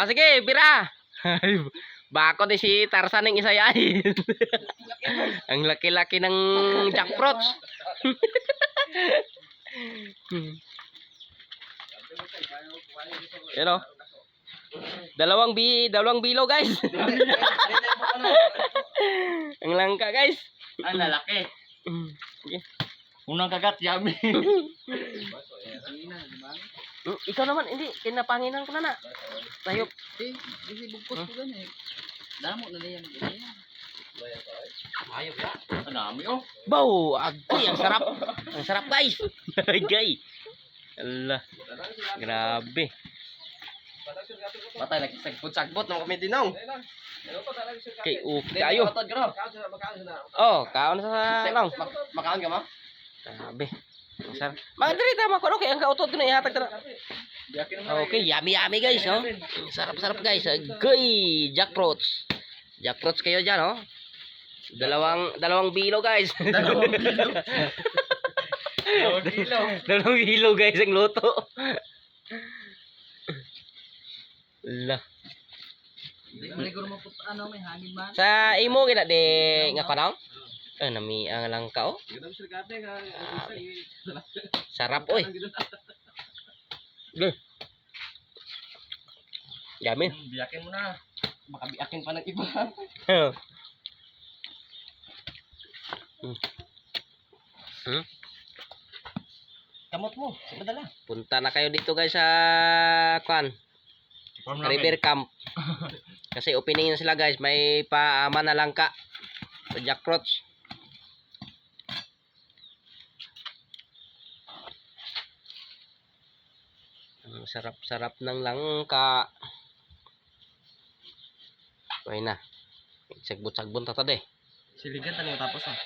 Sige, bira. Bako din si Tarzan ng isayain. Ang laki-laki ng jackfruits. Pero dalawang bilo guys. Ang langka guys. Ang lalaki. Sige. Unang kagat, yummy. Ikaw naman, hindi. Kinapanginan ko na. Sayop. Kasi bugkos ko ganyan. Damo na yan. Ayop ka. Ang dami oh. Bow! Agoy, ang sarap. Ang sarap guys. Gay. Allah. Grabe. Patay, nagsagpot-sagbot ng kami dinong. Okay, kayo. Oh, kaon sa lang. Makaon ka mo? Grabe. Ang sarap. Magdalita mo ko, okay, ang kautot ko na ihatag na. Okay, yummy guys, oh. Sarap guys. Agoy, jackfruits. Jackfruits kayo dyan, oh. Dalawang bilo guys. Dalawang kilo. Dalawang bilo guys ang luto. Lah. Maliguro mo po ano may hangin man. Sa imo gina de nga kanang? Nami ang langka oh. Sarap oy. Yummy. Biyakin mo na. Makabiyakin pa ng iba. Kamot mo, madala. Punta na kayo dito guys sa River Camp. Kasi opening na sila guys, may paama na langka sa jackfruits. Ang sarap-sarap ng langka. Okay na. Sagbot-sagbon tata de. Siligan tali mo tapos ah.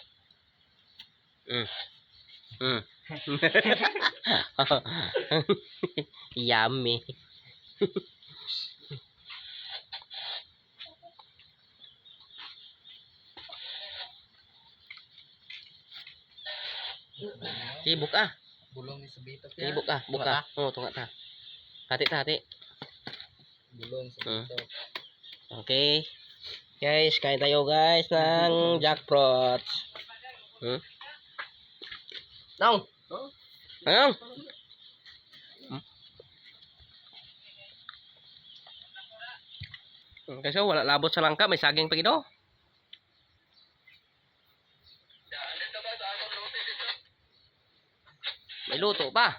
Yummy. Sibuk ah. Bulong ni Sabito. Sibuk ah, buka. Oh, tunga ta. Hati. Bulong Sabito. Okay. Guys, kain tayo guys ng jackfruits. Nong. Ayun. Kasi wala labot sa langka, may saging pa gino. May luto pa.